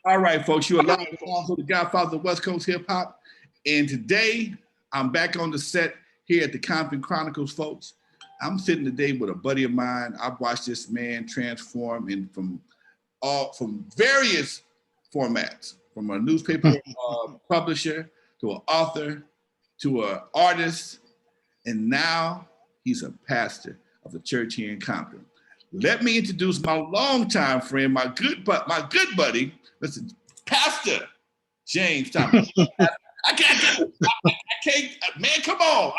All right, folks, you're live also the Godfather of West Coast hip hop. And today I'm back on the set here at the Compton Chronicles, folks. I'm sitting today with a buddy of mine. I've watched this man transform from various formats, from a newspaper publisher to an author to an artist, and now he's a pastor of the church here in Compton. Let me introduce my longtime friend, my good buddy, listen, Pastor James Thomas. I can't, man, come on.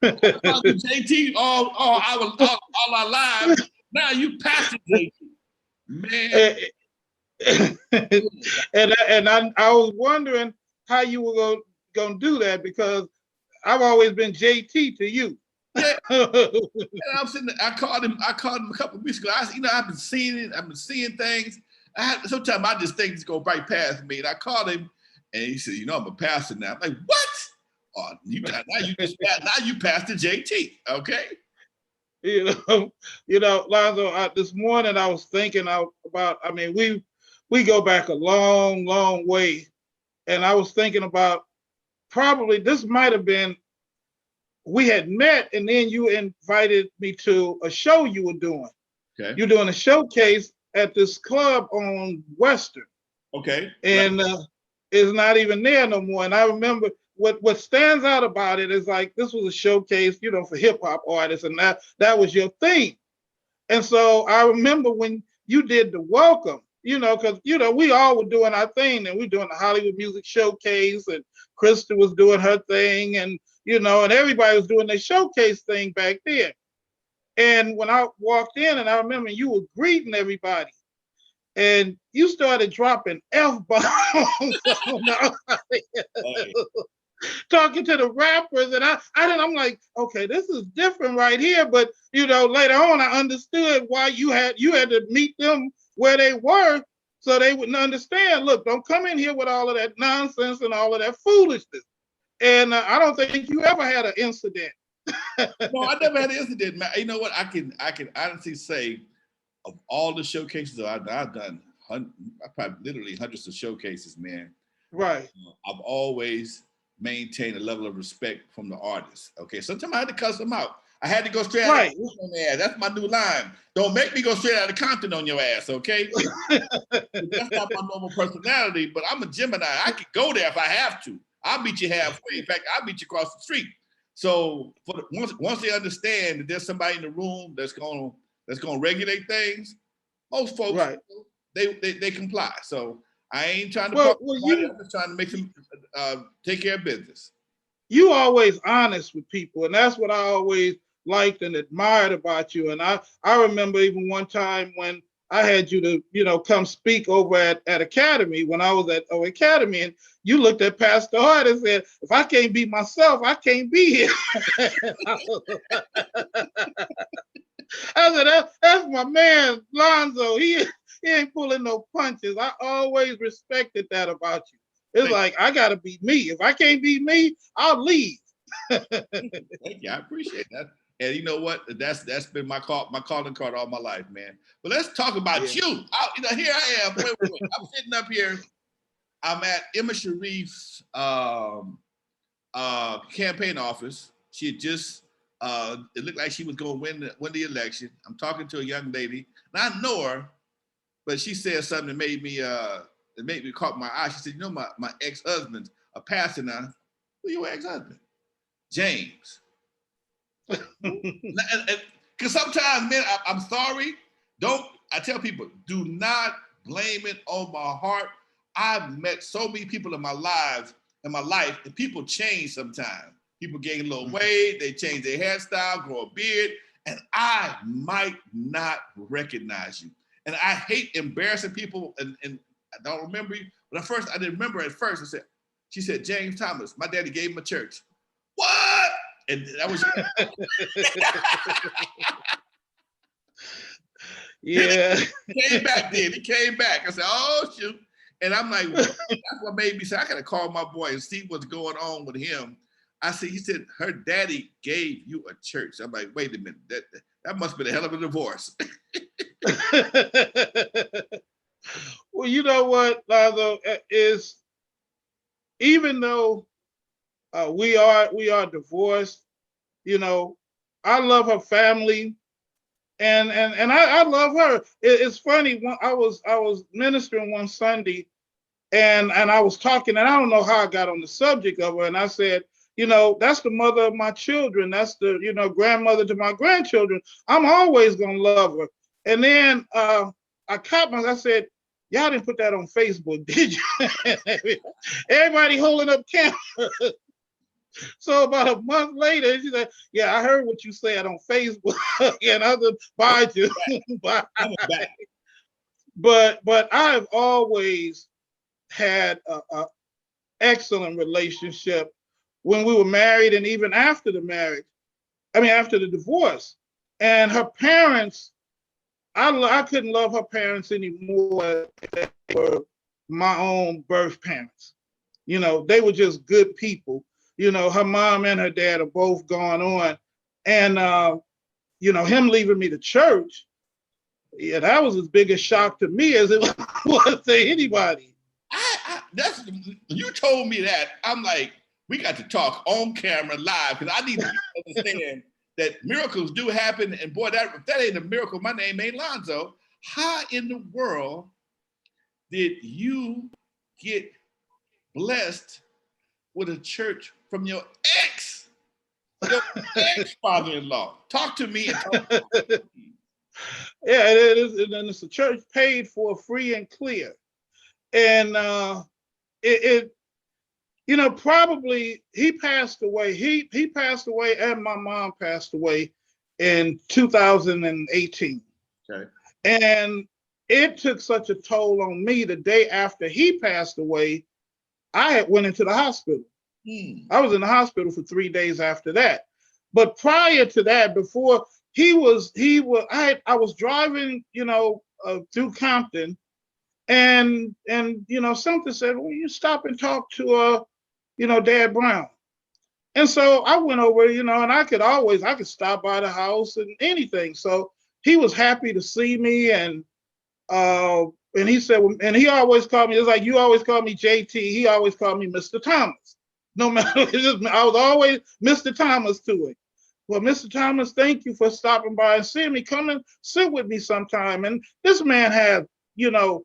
JT all our lives. Now you Pastor JT. Man. and I was wondering how you were gonna do that, because I've always been JT to you. Yeah. And I called him a couple of weeks ago. I've been seeing it. I've been seeing things. Sometimes I just think it's go right past me. And I called him, and he said, I'm a pastor now. I'm like, what? Oh, now you Pastor JT, okay? Lonzo, this morning I was thinking about. I mean, we go back a long, long way, and I was thinking about probably this might have been. We had met, and then you invited me to a show you were doing. Okay. You're doing a showcase at this club on Western. Okay. And it's not even there no more. And I remember what stands out about it is like this was a showcase, for hip hop artists, and that was your thing. And so I remember when you did the welcome, because we all were doing our thing, and we were doing the Hollywood Music Showcase, and Krista was doing her thing, and and everybody was doing their showcase thing back then. And when I walked in, and I remember you were greeting everybody, and you started dropping F-bombs talking to the rappers, and I'm like, okay, this is different right here. But later on, I understood why you had to meet them where they were, so they wouldn't understand. Look, don't come in here with all of that nonsense and all of that foolishness. And I don't think you ever had an incident. No, I never had an incident, man. You know what? I can honestly say, of all the showcases I've done, I probably literally hundreds of showcases, man. Right. I've always maintained a level of respect from the artists. Okay, sometimes I had to cuss them out. I had to go straight out of on their ass. That's my new line. Don't make me go straight out of Compton on your ass, okay? That's not my normal personality, but I'm a Gemini. I could go there if I have to. I'll meet you halfway. In fact, I'll meet you across the street. So once they understand that there's somebody in the room that's gonna regulate things, most folks they comply. So I ain't trying to. I'm just trying to make them take care of business. You always honest with people, and that's what I always liked and admired about you. And I remember even one time when I had you to, come speak over at Academy when I was at Academy, and you looked at Pastor Hart and said, if I can't be myself, I can't be here. I said, that's my man, Lonzo. He ain't pulling no punches. I always respected that about you. It's like, I got to be me. If I can't be me, I'll leave. Thank you. I appreciate that. And you know what? That's been my calling card all my life, man. But let's talk about you. Here I am. Wait. I'm sitting up here. I'm at Emma Sharif's campaign office. She had just it looked like she was going to win the election. I'm talking to a young lady, and I know her, but she said something that made me caught my eye. She said, my ex-husband's a pastor now. Who's your ex-husband? James. Because sometimes, man, I'm sorry. I tell people, do not blame it on my heart. I've met so many people in my life, and people change sometimes. People gain a little weight, they change their hairstyle, grow a beard, and I might not recognize you. And I hate embarrassing people, and I don't remember you. But I didn't remember at first. She said, James Thomas, my daddy gave him a church. What? And that was yeah. He came back. I said, oh shoot. And I'm like, well, that's what made me say, I gotta call my boy and see what's going on with him. He said, her daddy gave you a church. I'm like, wait a minute, that must have been a hell of a divorce. Well, you know what, Lazo, is even though we are divorced, you know, I love her family, and I love her. It's funny, when I was ministering one Sunday, and I was talking, and I don't know how I got on the subject of her, and I said, you know, that's the mother of my children. That's the, you know, grandmother to my grandchildren. I'm always gonna love her. And then I caught myself. I said, y'all didn't put that on Facebook, did you? Everybody holding up cameras. So about a month later, she said, yeah, I heard what you said on Facebook. And I said, bye, you. Bye. But I've always had a excellent relationship when we were married, and even after the marriage. I mean, after the divorce. And her parents, I couldn't love her parents anymore. They were my own birth parents. You know, they were just good people. You know, her mom and her dad are both gone on. And, you know, him leaving me to church, yeah, that was as big a shock to me as it was to anybody. That's, you told me that. I'm like, we got to talk on camera live, because I need to understand that miracles do happen. And boy, if that ain't a miracle, my name ain't Lonzo. How in the world did you get blessed with a church from your ex-father-in-law? Talk to me. Yeah, it is, and it's a church paid for, free and clear. And it you know, probably he passed away. He passed away, and my mom passed away in 2018. Okay. And it took such a toll on me. The day after he passed away, I had went into the hospital. I was in the hospital for 3 days after that. But prior to that, before he was, I was driving, you know, through Compton, and you know, something said, well, you stop and talk to you know, Dad Brown. And so I went over, you know, and I could stop by the house and anything. So he was happy to see me, and he said, and he always called me, it's like you always call me JT. He always called me Mr. Thomas. No matter, I was always Mr. Thomas to him. Well, Mr. Thomas, thank you for stopping by and seeing me. Come and sit with me sometime. And this man had, you know,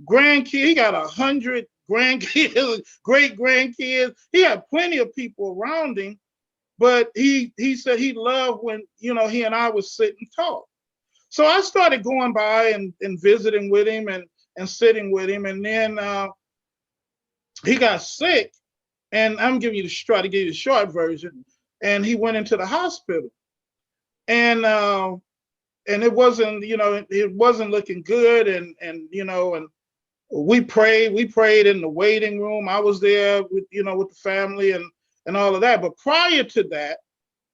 grandkids. He got 100 grandkids, great grandkids. He had plenty of people around him, but he said he loved when, you know, he and I would sit and talk. So I started going by and visiting with him and sitting with him. And then he got sick, and I'm giving you to give you the short version. And he went into the hospital, and it wasn't, you know, it wasn't looking good. And you know, and we prayed in the waiting room. I was there with, you know, with the family and all of that. But prior to that,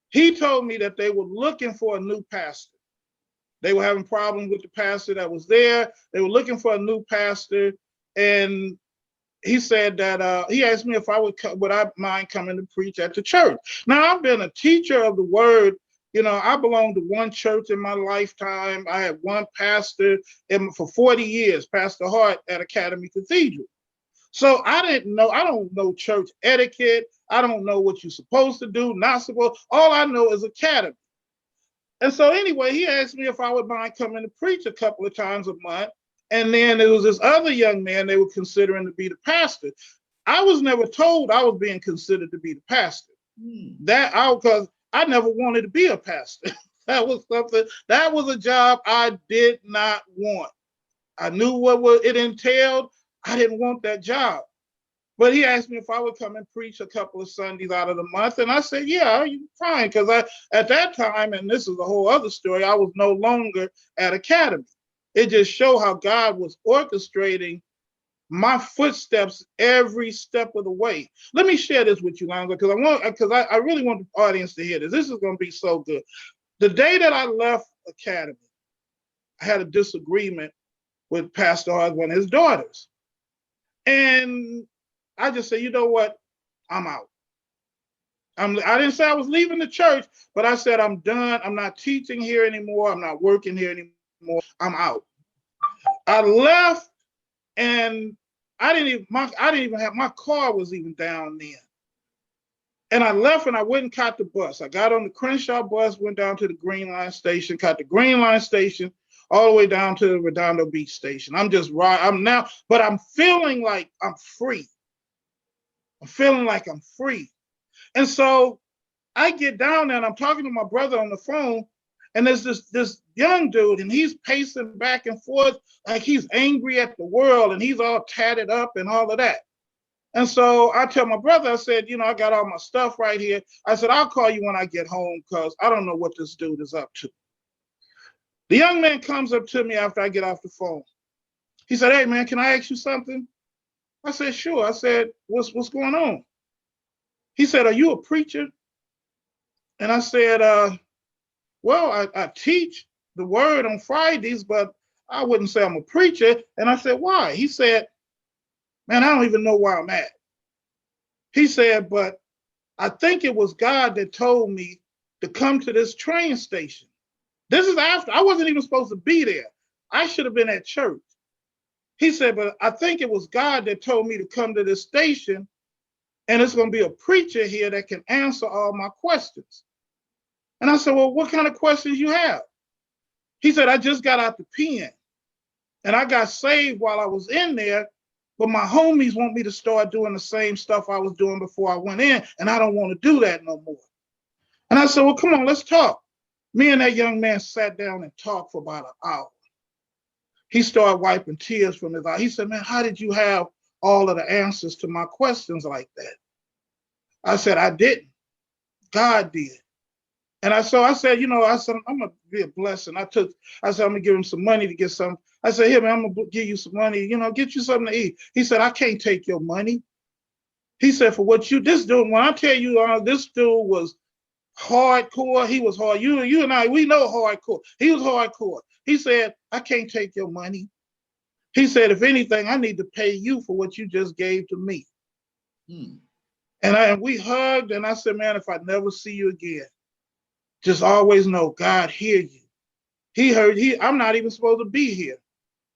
he told me that they were looking for a new pastor. They were having problems with the pastor that was there. They were looking for a new pastor. And he said that he asked me if would I mind coming to preach at the church. Now, I've been a teacher of the word. You know, I belonged to one church in my lifetime. I had one pastor for 40 years, Pastor Hart at Academy Cathedral. So I don't know church etiquette. I don't know what you're supposed to do, not supposed. All I know is Academy. And so anyway, he asked me if I would mind coming to preach a couple of times a month. And then there was this other young man they were considering to be the pastor. I was never told I was being considered to be the pastor. Because I never wanted to be a pastor. That was a job I did not want. I knew what it entailed. I didn't want that job. But he asked me if I would come and preach a couple of Sundays out of the month. And I said, yeah, you fine. Because at that time, and this is a whole other story, I was no longer at Academy. It just showed how God was orchestrating my footsteps every step of the way. Let me share this with you, Lonzo, because I really want the audience to hear this. This is going to be so good. The day that I left Academy, I had a disagreement with Pastor Hart, one of his daughters. And I just said, you know what? I'm out. I didn't say I was leaving the church, but I said, I'm done. I'm not teaching here anymore. I'm not working here anymore. I'm out. I left And I didn't even have, my car was even down there. And I left and I went and caught the bus. I got on the Crenshaw bus, went down to the Green Line station, caught the Green Line station all the way down to the Redondo Beach station. But I'm feeling like I'm free. I'm feeling like I'm free. And so I get down there and I'm talking to my brother on the phone, and there's this young dude, and he's pacing back and forth like he's angry at the world, and he's all tatted up and all of that. And so I tell my brother, I said, I got all my stuff right here. I said, I'll call you when I get home because I don't know what this dude is up to. The young man comes up to me after I get off the phone. He said, hey, man, can I ask you something? I said, sure. I said, what's going on? He said, are you a preacher? And I said, well, I teach the word on Fridays, but I wouldn't say I'm a preacher. And I said, why? He said, man, I don't even know where I'm at. He said, but I think it was God that told me to come to this train station. This is after, I wasn't even supposed to be there. I should have been at church. He said, but I think it was God that told me to come to this station, and it's going to be a preacher here that can answer all my questions. And I said, well, what kind of questions you have? He said, I just got out the pen, and I got saved while I was in there, but my homies want me to start doing the same stuff I was doing before I went in, and I don't want to do that no more. And I said, well, come on, let's talk. Me and that young man sat down and talked for about an hour. He started wiping tears from his eyes. He said, man, how did you have all of the answers to my questions like that? I said, I didn't. God did. And I said, I'm going to be a blessing. I said, I'm going to give him some money to get some. I said, here, man, I'm going to give you some money, get you something to eat. He said, I can't take your money. He said, for what this dude, when I tell you, this dude was hardcore. He was hard. You and I, we know hardcore. He was hardcore. He said, I can't take your money. He said, if anything, I need to pay you for what you just gave to me. And we hugged, and I said, man, if I never see you again, just always know God hear you. He heard, I'm not even supposed to be here.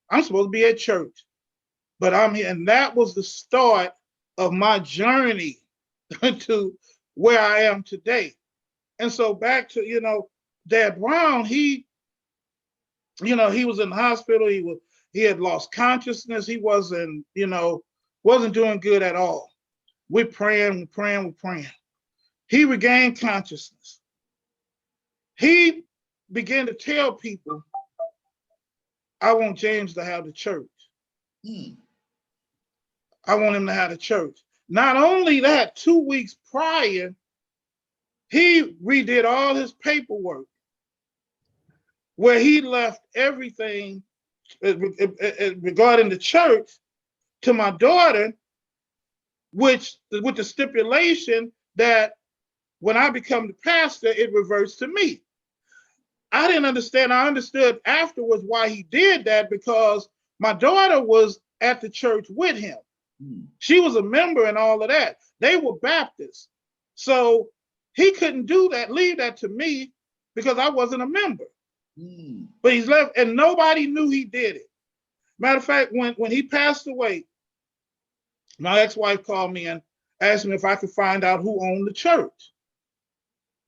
I'm supposed to be at church, but I'm here. And that was the start of my journey to where I am today. And so back to, Dad Brown, he was in the hospital. He had lost consciousness. He wasn't doing good at all. We're praying. He regained consciousness. He began to tell people, I want James to have the church. I want him to have the church. Not only that, 2 weeks prior, he redid all his paperwork where he left everything regarding the church to my daughter, with the stipulation that when I become the pastor, it reverts to me. I didn't understand. I understood afterwards why he did that, because my daughter was at the church with him. She was a member and all of that. They were Baptists. So he couldn't do that, leave that to me, because I wasn't a member. But he's left, and nobody knew he did it. Matter of fact, when he passed away, my ex-wife called me and asked me if I could find out who owned the church.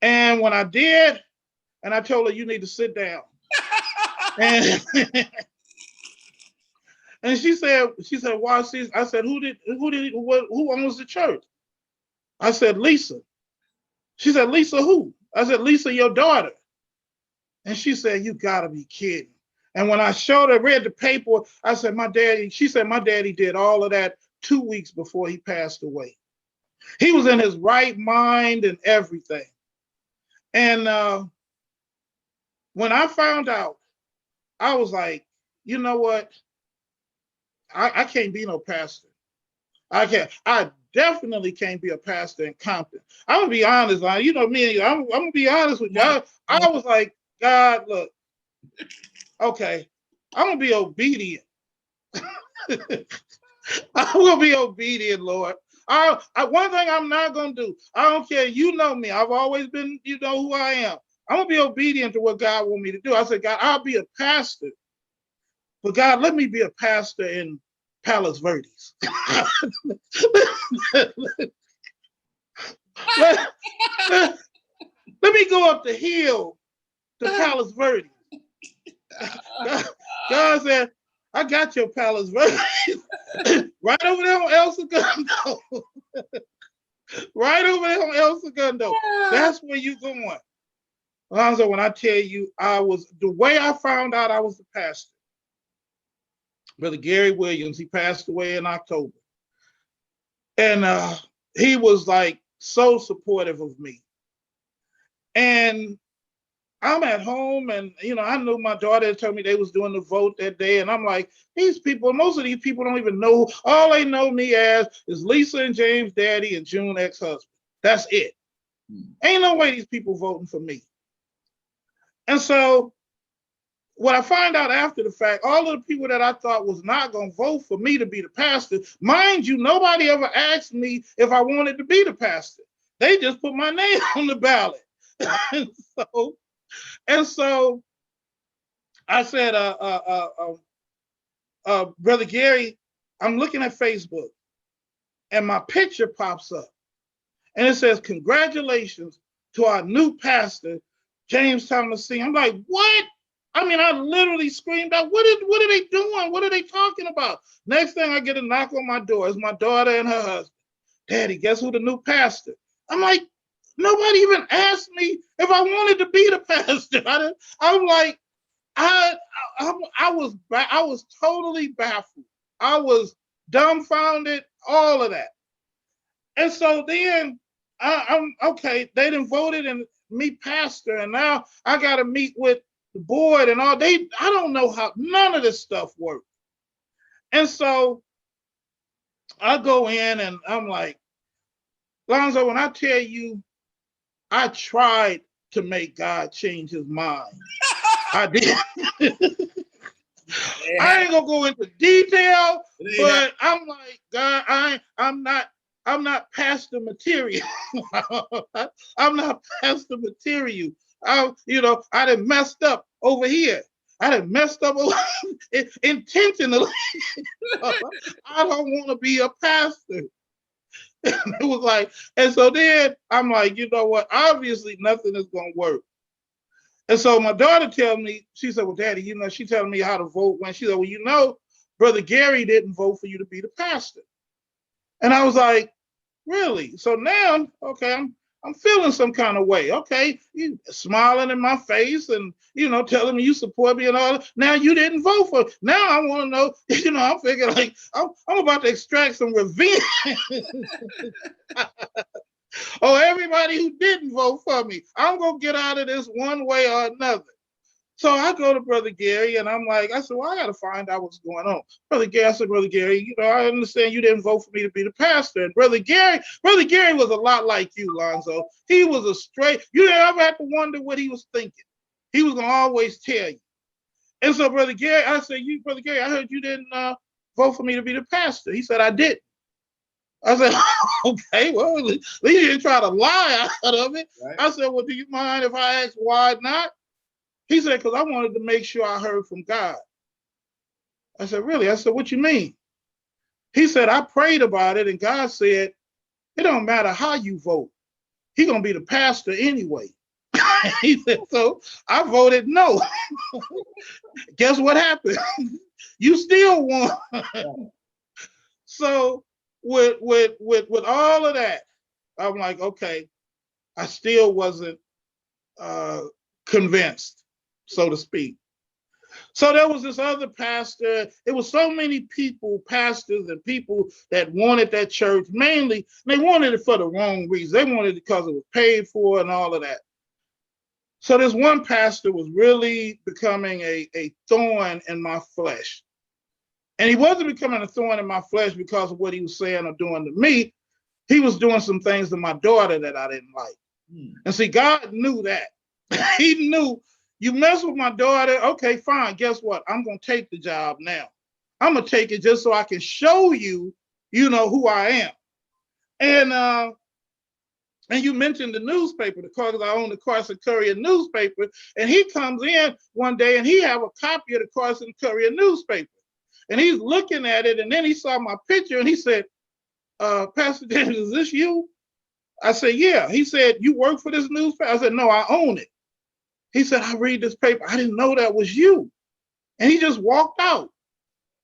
And when I did, and I told her, you need to sit down. and and she said, why? I said, who owns the church? I said, Lisa. She said, Lisa who? I said, Lisa, your daughter. And she said, you gotta be kidding. And when I showed her, read the paper, I said, she said, my daddy did all of that 2 weeks before he passed away. He was in his right mind and everything. And when I found out, I was like, you know what? I can't be no pastor. I definitely can't be a pastor in Compton. I'm gonna be honest, you know me, I'm gonna be honest with you. I was like, God, look, okay, I'm gonna be obedient. I'm gonna be obedient, Lord. One thing I'm not gonna do, I don't care, you know me, I've always been, you know who I am. I'm gonna be obedient to what God wants me to do. I said, God, I'll be a pastor, but God, let me be a pastor in Palos Verdes. let, let me go up the hill to Palos Verdes. God said, I got your Palos Verdes. Right over there on El Segundo. Right over there on El Segundo. That's where you going. Alonzo, when I tell you, the way I found out I was the pastor. Brother Gary Williams, he passed away in October. And he was like so supportive of me. And I'm at home, and I knew my daughter had told me they was doing the vote that day, and I'm like, most of these people don't even know. All they know me as is Lisa and James' daddy and June ex-husband. That's it. Ain't no way these people voting for me. And so what I find out after the fact, all of the people that I thought was not going to vote for me to be the pastor, mind you, nobody ever asked me if I wanted to be the pastor. They just put my name on the ballot. And so I said, Brother Gary, I'm looking at Facebook and my picture pops up and it says, congratulations to our new pastor, James Thomas Sr. I'm like, what? I mean, I literally screamed out, what are they doing? What are they talking about? Next thing I get a knock on my door. It's my daughter and her husband. Daddy, guess who the new pastor? I'm like, nobody even asked me if I wanted to be the pastor. I'm like, I was totally baffled. I was dumbfounded, all of that. And so then I'm okay, they done voted and me pastor, and now I got to meet with the board and all. I don't know how none of this stuff works. And so I go in and I'm like, Lonzo, when I tell you, I tried to make God change his mind. I did. I ain't gonna go into detail, but I'm like, God, I'm not pastor material. I'm not pastor material. I done messed up over here. I done messed up intentionally. I don't want to be a pastor. It was like, and so then I'm like, you know what? Obviously, nothing is gonna work. And so my daughter tells me, she said, well, Daddy, she telling me how to vote when she said, well, Brother Gary didn't vote for you to be the pastor. And I was like, really? So now, okay, I'm feeling some kind of way. Okay, you smiling in my face and telling me you support me and all that. Now you didn't vote for it. Now I want to know, I'm figuring like I'm about to extract some revenge. Oh, everybody who didn't vote for me, I'm gonna get out of this one way or another. So I go to Brother Gary and I'm like, I said, well, I got to find out what's going on. Brother Gary, I understand you didn't vote for me to be the pastor. And Brother Gary was a lot like you, Lonzo. He was a straight, you didn't ever have to wonder what he was thinking. He was going to always tell you. And so Brother Gary, I said, Brother Gary, I heard you didn't vote for me to be the pastor. He said, I didn't. I said, okay, well, at least you didn't try to lie out of it. Right. I said, well, do you mind if I ask why not? He said, because I wanted to make sure I heard from God. I said, really? I said, what you mean? He said, I prayed about it, and God said, it don't matter how you vote. He's going to be the pastor anyway. He said, so I voted no. Guess what happened? You still won. So with all of that, I'm like, okay, I still wasn't convinced, so to speak. So there was this other pastor. It was so many people, pastors and people that wanted that church. Mainly, they wanted it for the wrong reason. They wanted it because it was paid for and all of that. So this one pastor was really becoming a thorn in my flesh. And he wasn't becoming a thorn in my flesh because of what he was saying or doing to me. He was doing some things to my daughter that I didn't like. And see, God knew that. He knew, you mess with my daughter, okay, fine. Guess what? I'm going to take the job now. I'm going to take it just so I can show you, who I am. And you mentioned the newspaper, because I own the Carson Courier newspaper. And he comes in one day and he have a copy of the Carson Courier newspaper. And he's looking at it, and then he saw my picture, and he said, Pastor Daniels, is this you? I said, yeah. He said, you work for this newspaper? I said, no, I own it. He said, I read this paper. I didn't know that was you. And he just walked out.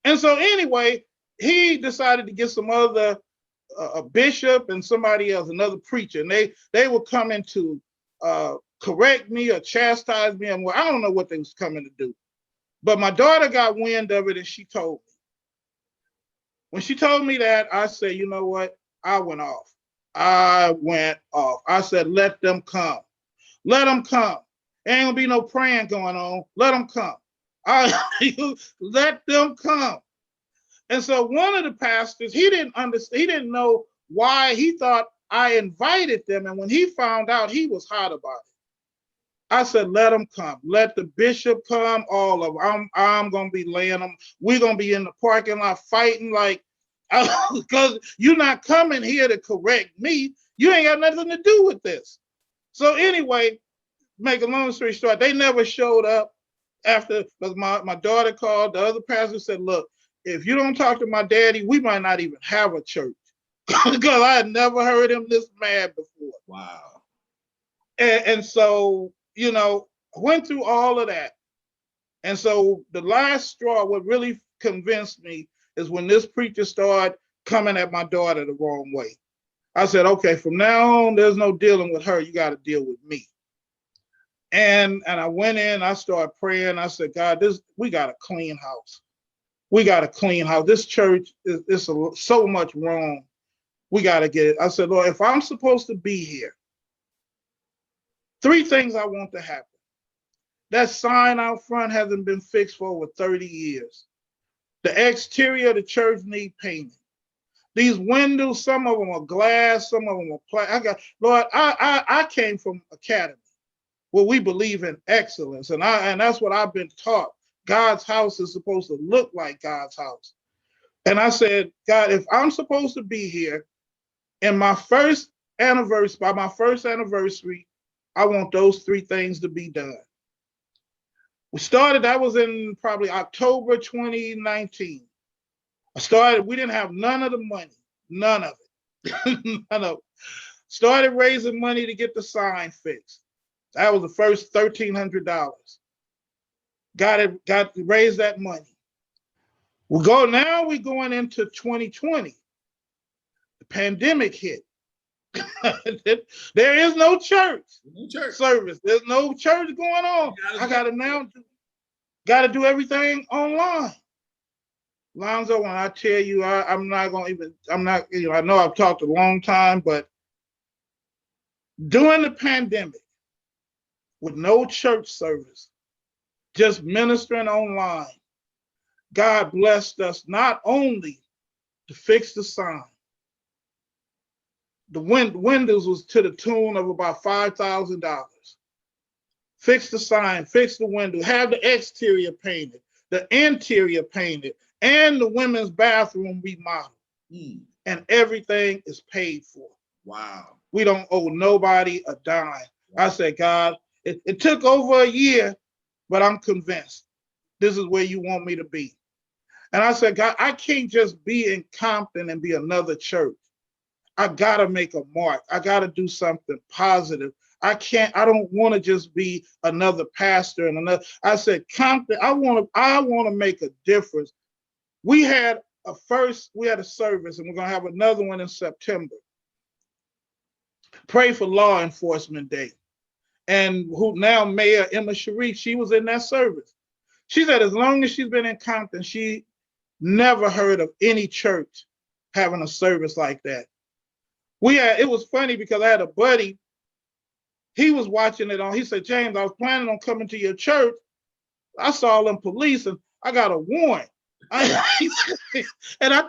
And so anyway, he decided to get some other a bishop and somebody else, another preacher, and they were coming to correct me or chastise me. And I don't know what they was coming to do. But my daughter got wind of it, and she told me. When she told me that, I said, you know what? I went off. I said, let them come. Let them come. There ain't gonna be no praying going on. Let them come. Let them come. And so one of the pastors, he didn't understand, he didn't know why. He thought I invited them. And when he found out, he was hot about it. I said, let them come. Let the bishop come, all of them. I'm going to be laying them. We're going to be in the parking lot fighting like, because you're not coming here to correct me. You ain't got nothing to do with this. So anyway, make a long story short, they never showed up after, because my daughter called. The other pastor said, look, if you don't talk to my daddy, we might not even have a church. Because I had never heard him this mad before. Wow. And so, you know, went through all of that. And so the last straw, what really convinced me is when this preacher started coming at my daughter the wrong way. I said, okay, from now on, there's no dealing with her. You got to deal with me. And I went in, I started praying. I said, God, we got a clean house. We got a clean house. This church is so much wrong. We got to get it. I said, Lord, if I'm supposed to be here, 3 things I want to happen. That sign out front hasn't been fixed for over 30 years. The exterior of the church need painting. These windows, some of them are glass, some of them are plastic. Lord, I came from academy where we believe in excellence, and that's what I've been taught. God's house is supposed to look like God's house. And I said, God, if I'm supposed to be here in my first anniversary, by my first anniversary, I want those 3 things to be done. We started, that was in probably October 2019. We didn't have none of the money, none of it. None of it. Started raising money to get the sign fixed. That was the first $1,300. Got to raise that money. Now we're going into 2020. The pandemic hit. There is no church service. There's no church going on. I got to do everything online. Lonzo, when I tell you, I know I've talked a long time, but during the pandemic, with no church service, just ministering online, God blessed us not only to fix the sign. The windows was to the tune of about $5,000. Fix the sign, fix the window, have the exterior painted, the interior painted, and the women's bathroom remodeled. And everything is paid for. Wow. We don't owe nobody a dime. Wow. I said, God, it took over a year, but I'm convinced this is where you want me to be. And I said, God, I can't just be in Compton and be another church. I gotta make a mark. I gotta do something positive. I don't want to just be another pastor and another. I said, Compton, I want to make a difference. We had a service, and we're gonna have another one in September. Pray for Law Enforcement Day. And who now Mayor Emma Sharif, she was in that service. She said as long as she's been in Compton, she never heard of any church having a service like that. It was funny because I had a buddy, he was watching it on, he said, James, I was planning on coming to your church. I saw them police and I got a warrant. And I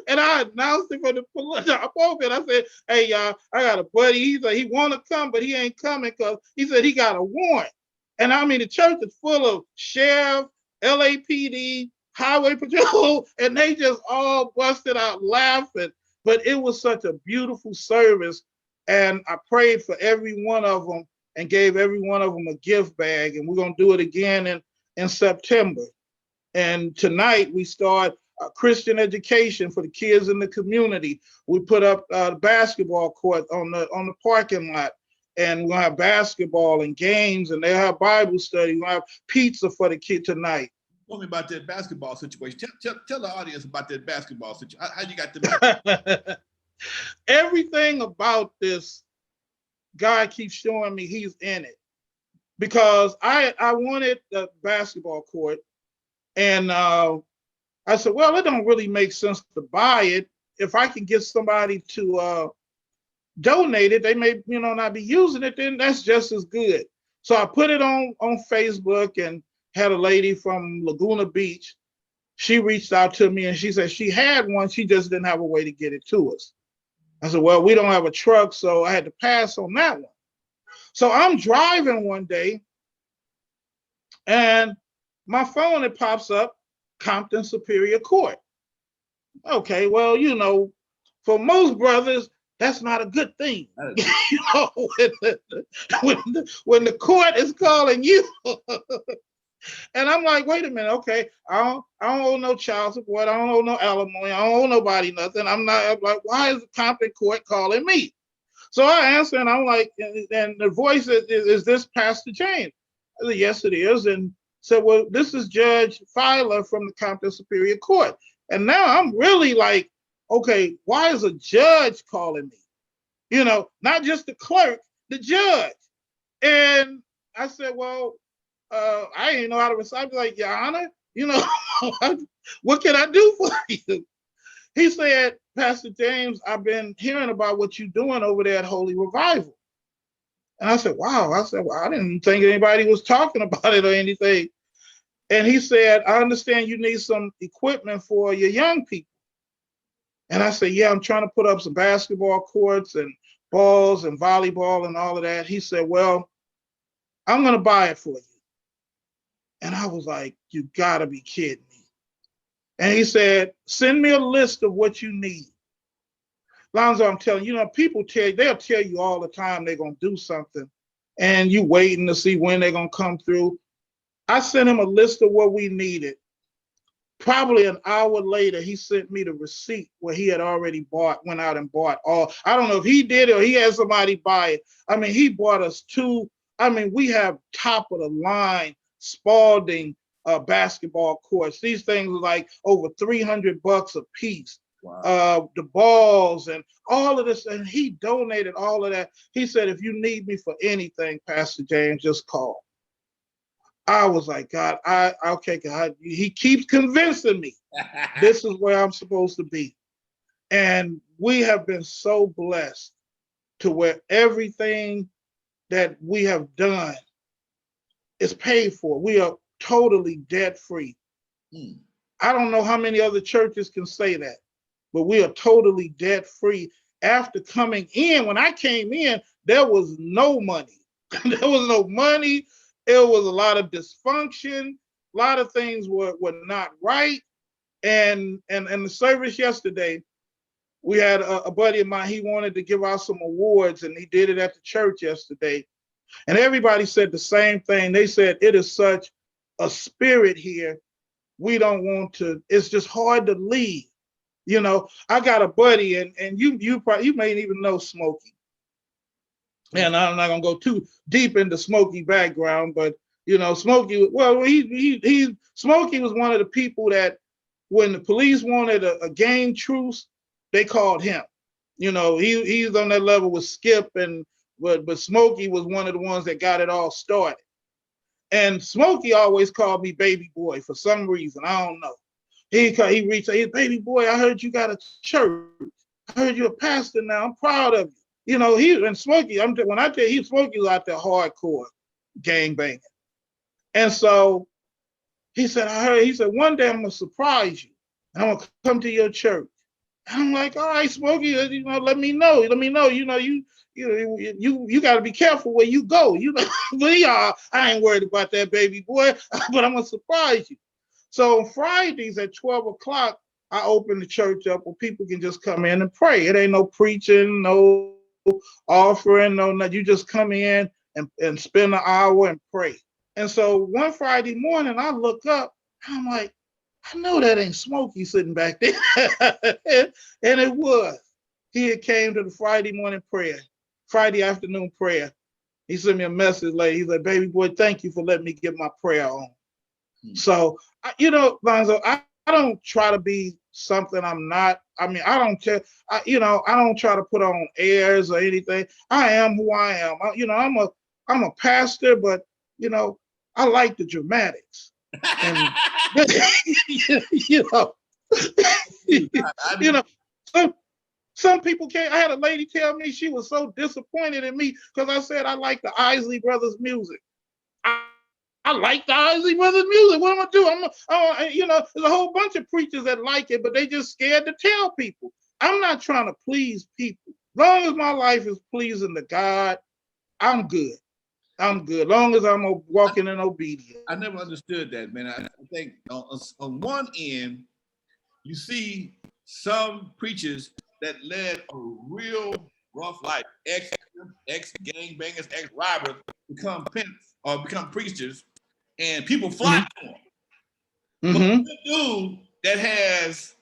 announced it for the police. I said, hey, y'all, I got a buddy. He said he want to come, but he ain't coming because he said he got a warrant. And I mean, the church is full of sheriff, LAPD, highway patrol, and they just all busted out laughing. But it was such a beautiful service. And I prayed for every one of them and gave every one of them a gift bag. And we're going to do it again in September. And tonight we start Christian education for the kids in the community. We put up the basketball court on the parking lot, and we'll have basketball and games, and they'll have Bible study. We'll have pizza for the kid tonight. Tell me about that basketball situation. Tell the audience about that basketball situation. How you got the Everything about this, God keeps showing me he's in it. Because I wanted the basketball court, and I said, well, it don't really make sense to buy it. If I can get somebody to donate it, they may, not be using it, then that's just as good. So I put it on Facebook and had a lady from Laguna Beach. She reached out to me and she said she had one, she just didn't have a way to get it to us. I said, well, we don't have a truck, so I had to pass on that one. So I'm driving one day and my phone, it pops up, Compton Superior Court. Okay, well, for most brothers, that's not a good thing. When the court is calling you. And I'm like, wait a minute, okay, I don't owe no child support, I don't owe no alimony, I don't owe nobody nothing. I'm like, why is the Compton court calling me? So I answer and I'm like, and the voice is this Pastor James? I said, yes, it is. And said, well, this is Judge Filer from the Compton Superior Court. And now I'm really like, okay, why is a judge calling me? Not just the clerk, the judge. And I said, well, I didn't know how to respond. I was like, Your Honor, what can I do for you? He said, Pastor James, I've been hearing about what you're doing over there at Holy Revival. And I said, wow. I said, well, I didn't think anybody was talking about it or anything. And he said, I understand you need some equipment for your young people. And I said, yeah, I'm trying to put up some basketball courts and balls and volleyball and all of that. He said, well, I'm going to buy it for you. And I was like, you gotta be kidding me. And he said, send me a list of what you need. Lonzo, I'm telling you, people they'll tell you all the time they're gonna do something and you waiting to see when they're gonna come through. I sent him a list of what we needed. Probably an hour later, he sent me the receipt where he had already went out and bought all. I don't know if he did it or he had somebody buy it. I mean, he bought us we have top of the line Spalding basketball courts. These things are like over $300 a piece. Wow. The balls and all of this, and he donated all of that. He said, if you need me for anything, Pastor James, just call. I was like, God, okay, God, he keeps convincing me this is where I'm supposed to be. And we have been so blessed to where everything that we have done is paid for. We are totally debt free. I don't know how many other churches can say that, but we are totally debt free. After coming in, when I came in, there was no money. There was no money. It was a lot of dysfunction. A lot of things were not right. And the service yesterday, we had a buddy of mine, he wanted to give out some awards, and he did it at the church yesterday. And everybody said the same thing. They said, it is such a spirit here. We don't want to, it's just hard to leave. I got a buddy, and you may even know Smokey. And I'm not gonna go too deep into Smokey background, but Smokey, well, Smokey was one of the people that when the police wanted a gang truce, they called him. He's on that level with Skip, but Smokey was one of the ones that got it all started. And Smokey always called me baby boy for some reason. I don't know. He reached out, baby boy, I heard you got a church. I heard you're a pastor now. I'm proud of you. Smokey, when I tell you, Smokey was out there hardcore gang banging. And so he said, one day I'm going to surprise you and I'm going to come to your church. And I'm like, all right, Smokey, let me know. You got to be careful where you go. But I ain't worried about that, baby boy, but I'm going to surprise you. So on Fridays at 12 o'clock, I open the church up where people can just come in and pray. It ain't no preaching, no offering, no. You just come in and spend an hour and pray. And so one Friday morning, I look up, and I'm like, I know that ain't Smokey sitting back there. And it was. He had came to the Friday morning prayer, Friday afternoon prayer. He sent me a message later. He said, baby boy, thank you for letting me get my prayer on. So, Lonzo, I don't try to be something I'm not. I mean, I don't care. I don't try to put on airs or anything. I am who I am. I'm a pastor, but, I like the dramatics. And, you know, some people can't. I had a lady tell me she was so disappointed in me because I said I like the Isley Brothers music. I like the Isley Brothers music. What am I do? There's a whole bunch of preachers that like it, but they just scared to tell people. I'm not trying to please people. As long as my life is pleasing to God, I'm good. I'm good. As long as I'm walking in obedience. I never understood that, man. I think on one end, you see some preachers that led a real rough life, ex-gangbangers, ex-robbers, become pimps or become preachers, and people flock to them. But the dude that has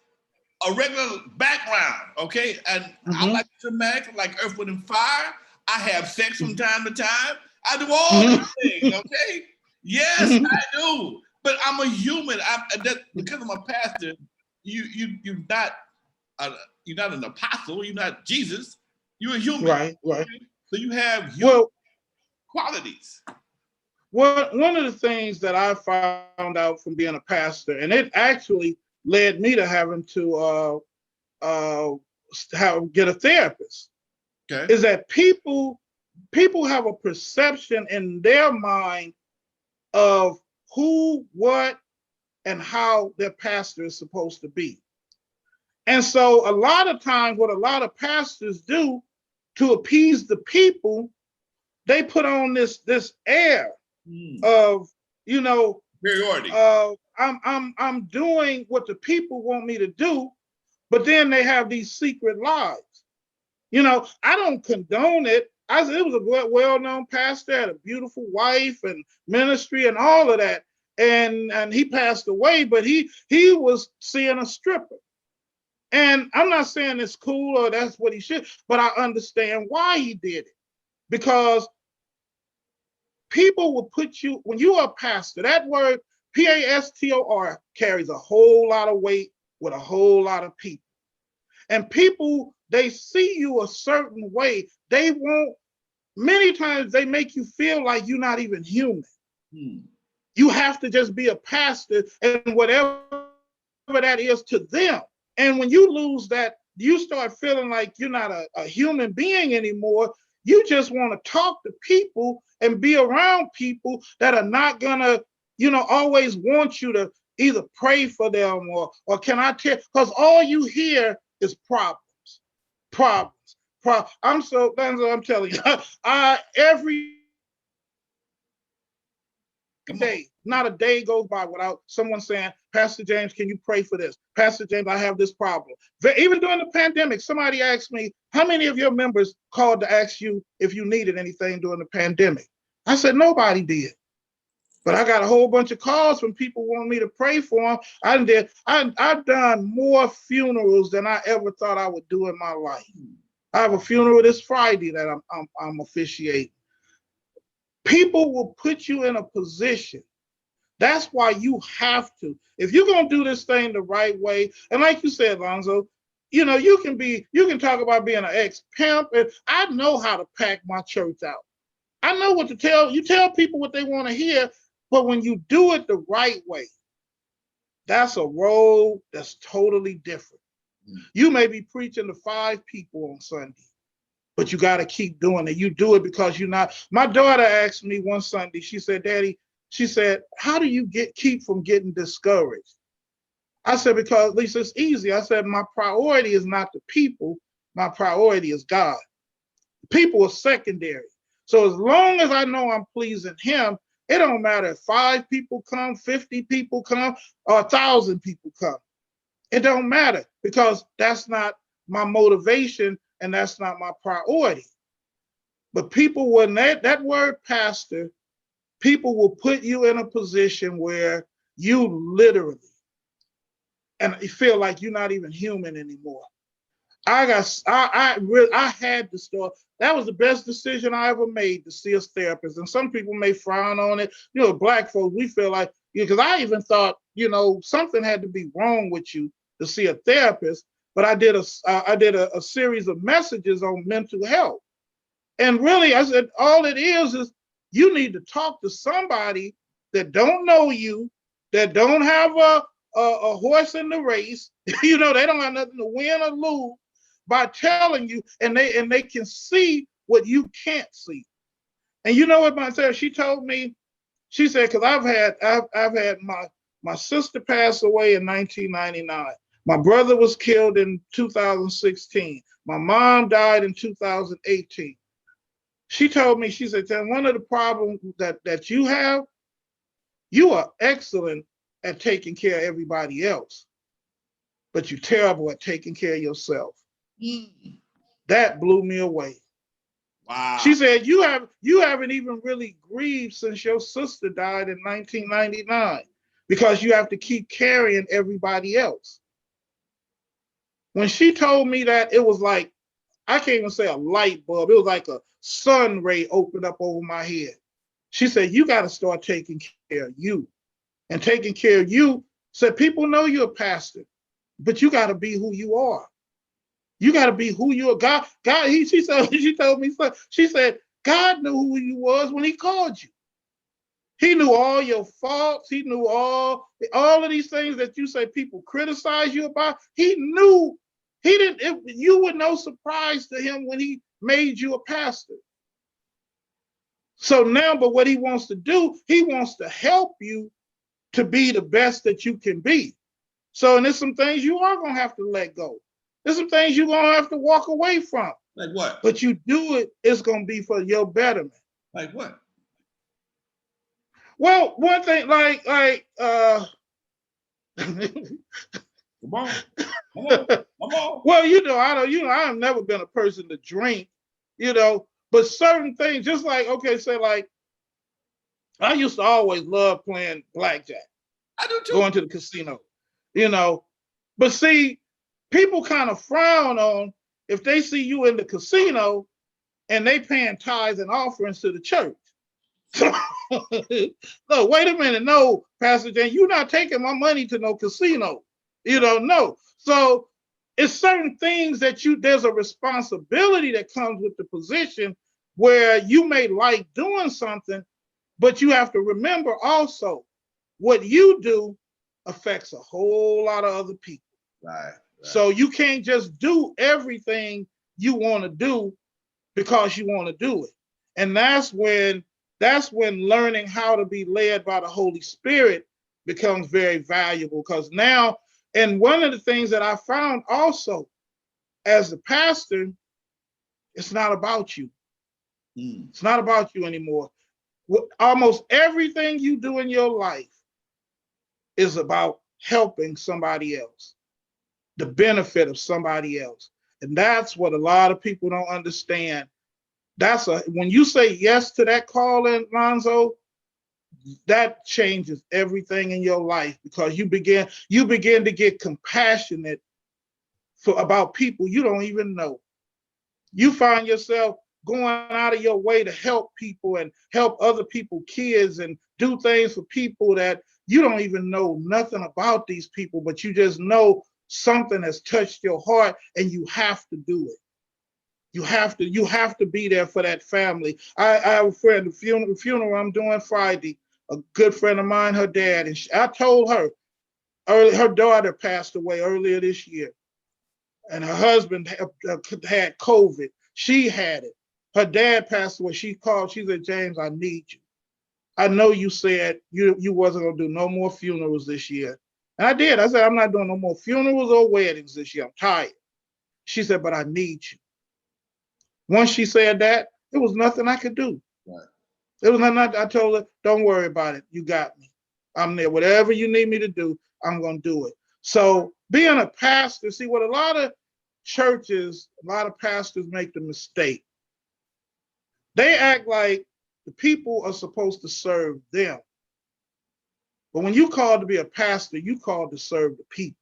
a regular background, okay, and I like dramatic, like Earth, Wind, and Fire. I have sex from time to time. I do all these things, okay? Yes, I do. But I'm a human. Because I'm a pastor, you're not an apostle. You're not Jesus. You're a human. Right. So you have human qualities. One of the things that I found out from being a pastor, and it actually led me to having to get a therapist, is that people have a perception in their mind of who, what, and how their pastor is supposed to be. And so a lot of times what a lot of pastors do to appease the people, they put on this air of, superiority. I'm doing what the people want me to do, but then they have these secret lies. I don't condone it. It was a well-known pastor, had a beautiful wife and ministry and all of that. And he passed away, but he was seeing a stripper. And I'm not saying it's cool or that's what he should, but I understand why he did it. Because people will put you, when you are a pastor, that word pastor carries a whole lot of weight with a whole lot of people. And people, they see you a certain way. Many times they make you feel like you're not even human. You have to just be a pastor and whatever that is to them. And when you lose that, you start feeling like you're not a human being anymore. You just want to talk to people and be around people that are not gonna, always want you to either pray for them or can I tell, because all you hear is problems. I'm telling you, every day, not a day goes by without someone saying, Pastor James, can you pray for this? Pastor James, I have this problem. Even during the pandemic, somebody asked me, how many of your members called to ask you if you needed anything during the pandemic? I said, nobody did. But I got a whole bunch of calls from people wanting me to pray for them. I've done more funerals than I ever thought I would do in my life. I have a funeral this Friday that I'm officiating. People will put you in a position. That's why you have to. If you're gonna do this thing the right way, and like you said, Lonzo, you can talk about being an ex-pimp, and I know how to pack my church out. I know what to tell. You tell people what they want to hear, but when you do it the right way, that's a role that's totally different. You may be preaching to 5 people on Sunday, but you got to keep doing it. You do it because you're not. My daughter asked me one Sunday, she said, Daddy, how do you keep from getting discouraged? I said, because at least it's easy. I said, my priority is not the people. My priority is God. People are secondary. So as long as I know I'm pleasing him, it don't matter if 5 people come, 50 people come, or 1,000 people come. It don't matter because that's not my motivation and that's not my priority. But people, when that word pastor, people will put you in a position where you literally and you feel like you're not even human anymore. I had to start. That was the best decision I ever made, to see a therapist. And some people may frown on it. You know, black folks, we feel like, because I even thought, you know, something had to be wrong with you to see a therapist. But I did a series of messages on mental health. And really, I said, all it is you need to talk to somebody that don't know you, that don't have a horse in the race. You know, they don't have nothing to win or lose by telling you, and they can see what you can't see. And you know what my therapist, she told me, she said, because I've had my sister pass away in 1999. My brother was killed in 2016. My mom died in 2018. She told me, she said, one of the problems that you have, you are excellent at taking care of everybody else, but you're terrible at taking care of yourself. That blew me away. Wow. She said, you haven't even really grieved since your sister died in 1999, because you have to keep carrying everybody else. When she told me that, it was like, I can't even say a light bulb. It was like a sun ray opened up over my head. She said, you got to start taking care of you. And taking care of you, said, people know you're a pastor, but you got to be who you are. You got to be who you are. God, she told me, she said, God knew who you was when he called you. He knew all your faults. He knew all of these things that you say people criticize you about. He knew. He didn't. You were no surprise to him when he made you a pastor. So now, but what he wants to do, he wants to help you to be the best that you can be. So, and there's some things you are going to have to let go. There's some things you're going to have to walk away from. Like what? But you do it, it's going to be for your betterment. Like what? Well, one thing, Come on. Well, I've never been a person to drink, but certain things, just like, okay, say like, I used to always love playing blackjack. I do too. Going to the casino, But see, people kind of frown on if they see you in the casino and they paying tithes and offerings to the church. No, wait a minute. No, Pastor Jane, you're not taking my money to no casino. No. So it's certain things that there's a responsibility that comes with the position where you may like doing something, but you have to remember also what you do affects a whole lot of other people. Right. So you can't just do everything you want to do because you want to do it. And that's when learning how to be led by the Holy Spirit becomes very valuable. Because now, and one of the things that I found also as a pastor, it's not about you. It's not about you anymore. Almost everything you do in your life is about helping somebody else, the benefit of somebody else. And that's what a lot of people don't understand. When you say yes to that calling, Lonzo, that changes everything in your life, because you begin to get compassionate about people you don't even know. You find yourself going out of your way to help people and help other people's kids and do things for people that you don't even know nothing about these people, but you just know something has touched your heart and you have to do it. You have to be there for that family. I have a friend, the funeral I'm doing Friday, a good friend of mine, her dad, and I told her, her daughter passed away earlier this year, and her husband had COVID. She had it. Her dad passed away. She called, she said, James, I need you. I know you said you wasn't going to do no more funerals this year. And I did. I said, I'm not doing no more funerals or weddings this year. I'm tired. She said, but I need you. Once she said that, there was nothing I could do. Right. There was nothing. I told her, don't worry about it. You got me. I'm there. Whatever you need me to do, I'm going to do it. So being a pastor, see what a lot of churches, a lot of pastors make the mistake. They act like the people are supposed to serve them. But when you called to be a pastor, you called to serve the people.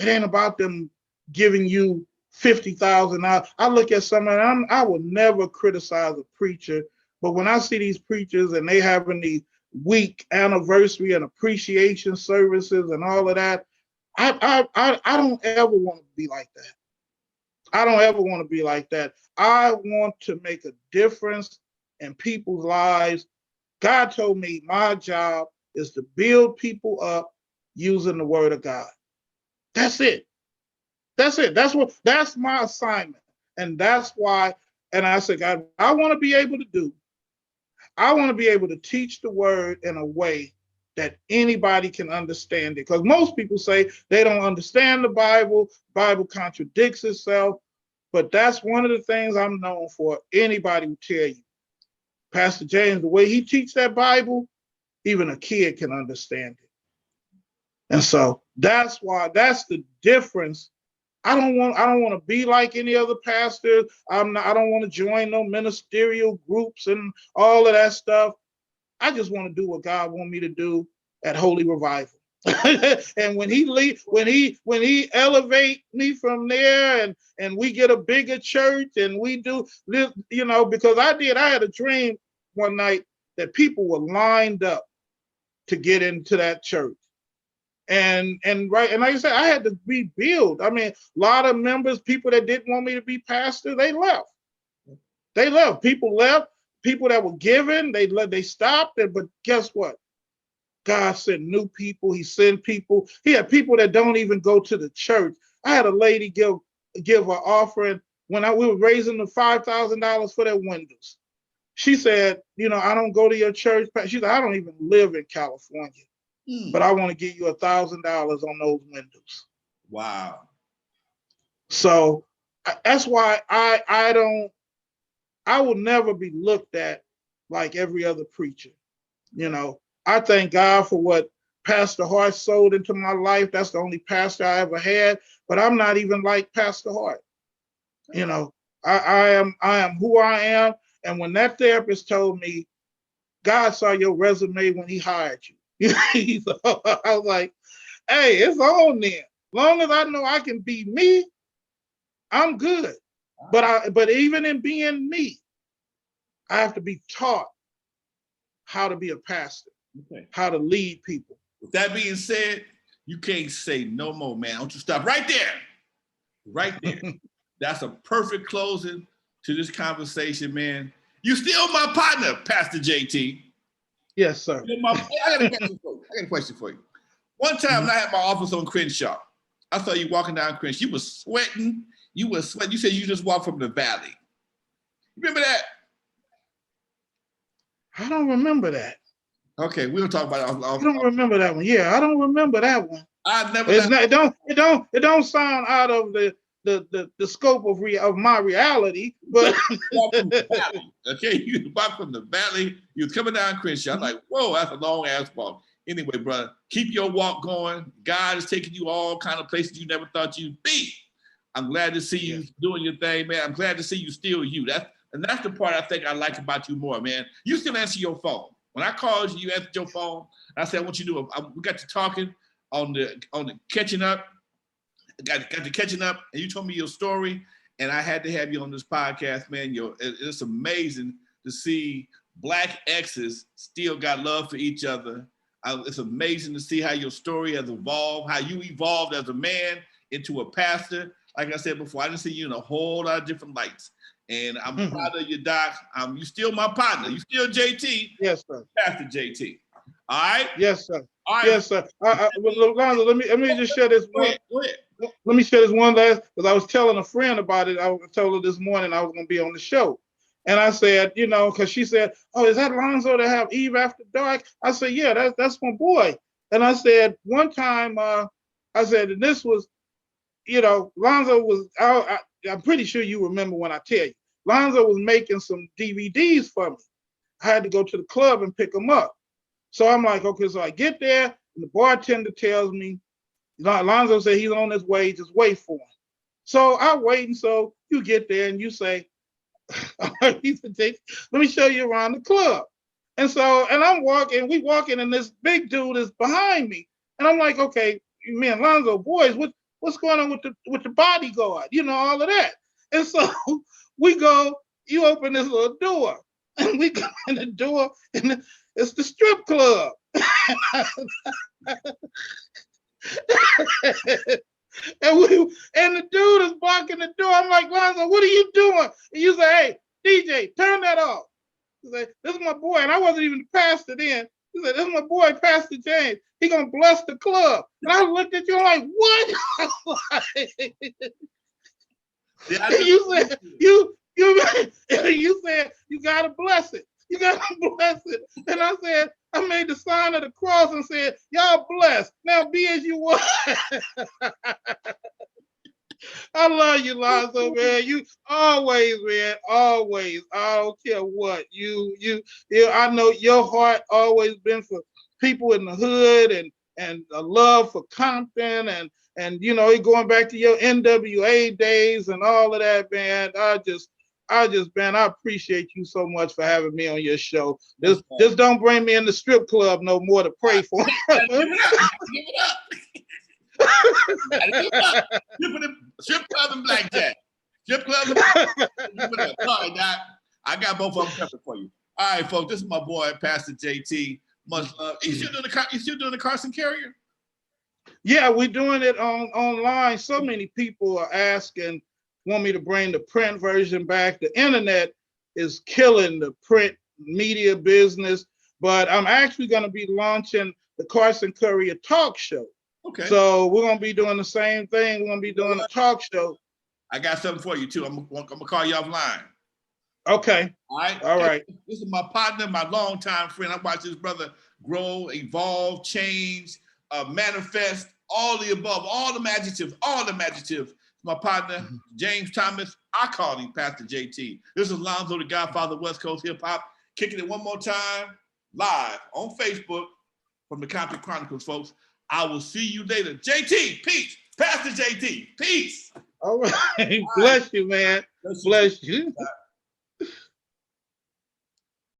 It ain't about them giving you $50,000. I look at someone, I will never criticize a preacher, but when I see these preachers and they having these week anniversary and appreciation services and all of that, I don't ever want to be like that. I don't ever want to be like that. I want to make a difference in people's lives. God told me my job is to build people up using the word of God. That's it. That's it. That's my assignment. And that's why, and I said, God, I want to be able to teach the word in a way that anybody can understand it. Because most people say they don't understand the Bible. Bible contradicts itself. But that's one of the things I'm known for. Anybody will tell you. Pastor James, the way he teaches that Bible, even a kid can understand it. And so that's the difference. I don't want to be like any other pastor. I don't want to join no ministerial groups and all of that stuff. I just want to do what God wants me to do at Holy Revival. And when he elevate me from there and we get a bigger church and we do this, because I had a dream one night that people were lined up to get into that church. And like I said, I had to rebuild. I mean, a lot of members, people that didn't want me to be pastor, they left. People left. People that were given, they stopped. But guess what? God sent new people. He sent people. He had people that don't even go to the church. I had a lady give an offering when we were raising the $5,000 for their windows. She said, I don't go to your church. She said, I don't even live in California, but I want to give you $1,000 on those windows. Wow. So that's why I will never be looked at like every other preacher. I thank God for what Pastor Hart sowed into my life. That's the only pastor I ever had, but I'm not even like Pastor Hart. I am who I am. And when that therapist told me, God saw your resume when he hired you, I was like, hey, it's on there. Long as I know I can be me, I'm good. But even in being me, I have to be taught how to be a pastor, how to lead people. With that being said, you can't say no more, man. Don't you stop right there. Right there. That's a perfect closing to this conversation, man. You still my partner, Pastor JT. Yes, sir. I got a question for you. One time, I had my office on Crenshaw. I saw you walking down Crenshaw. You were sweating. You said you just walked from the valley. You remember that? I don't remember that. Okay, we'll talk about it. I don't remember that one. Yeah, I don't remember that one. It don't sound out of the scope of my reality, but okay, you walk from the valley. You was coming down Crenshaw. I'm like, whoa, that's a long ass walk. Anyway, brother, keep your walk going. God is taking you all kind of places you never thought you'd be. I'm glad to see you doing your thing, man. I'm glad to see you still you. That's the part I think I like about you more, man. You still answer your phone. When I called you, you answered your phone. I said, I want you to do it. We got to talking on the catching up. Got to catching up, and you told me your story, and I had to have you on this podcast, man. It's amazing to see Black exes still got love for each other. It's amazing to see how your story has evolved, how you evolved as a man into a pastor. Like I said before, I didn't see you in a whole lot of different lights. And I'm proud of you, Doc. You still my partner. You still JT. Yes, sir. Pastor JT. All right? Yes, sir. All right. Yes, sir. Lonzo, let me just share this one. Go ahead. Let me share this one last, because I was telling a friend about it. I told her this morning I was going to be on the show. And I said, because she said, oh, is that Lonzo to have Eve After Dark? I said, yeah, that's my boy. And I said, one time, I said, and this was, Lonzo was, I'm pretty sure you remember when I tell you, Lonzo was making some DVDs for me. I had to go to the club and pick them up. So I'm like, okay, so I get there, and the bartender tells me, Lonzo said he's on his way, just wait for him. So I wait, and so you get there and you say, let me show you around the club. And I'm we walking, and this big dude is behind me. And I'm like, okay, me and Lonzo, boys, what's going on with the bodyguard? You know, all of that. And so we go, you open this little door, and we go in the door, and it's the strip club. And the dude is blocking the door. I'm like, Lonzo, what are you doing? And you say, hey, DJ, turn that off. He said, this is my boy. And I wasn't even the pastor then. He said, this is my boy, Pastor James. He gonna bless the club. And I looked at you, I'm like, what? Yeah, you said, you said, you gotta bless it. You gotta bless it. And I said, I made the sign of the cross and said, y'all blessed. Now be as you want. I love you, Lonzo, man. You always, man, always. I don't care what. I know your heart always been for people in the hood and a love for Compton and you know, going back to your NWA days and all of that, man. Man, I appreciate you so much for having me on your show. Just don't bring me in the strip club no more to pray for. Give it up. Strip club and blackjack. Strip club and blackjack. All right, Doc. I got both of them covered for you. All right, folks. This is my boy, Pastor JT. Much love. You still doing the Carson Carrier? Yeah, we're doing it online. So many people are asking, want me to bring the print version back. The internet is killing the print media business, but I'm actually going to be launching the Carson Courier talk show. Okay. So we're going to be doing the same thing. We're going to be doing a talk show. I got something for you too. I'm going to call you offline. Okay. All right. All right. This is my partner, my longtime friend. I watched this brother grow, evolve, change, manifest, all the above, all the adjectives. My partner, James Thomas. I call him Pastor JT. This is Lonzo, the Godfather of West Coast hip hop. Kicking it one more time, live on Facebook from the Compton Chronicles, folks. I will see you later. JT, peace. Pastor JT, peace. All right. Bless you, man. Bless you.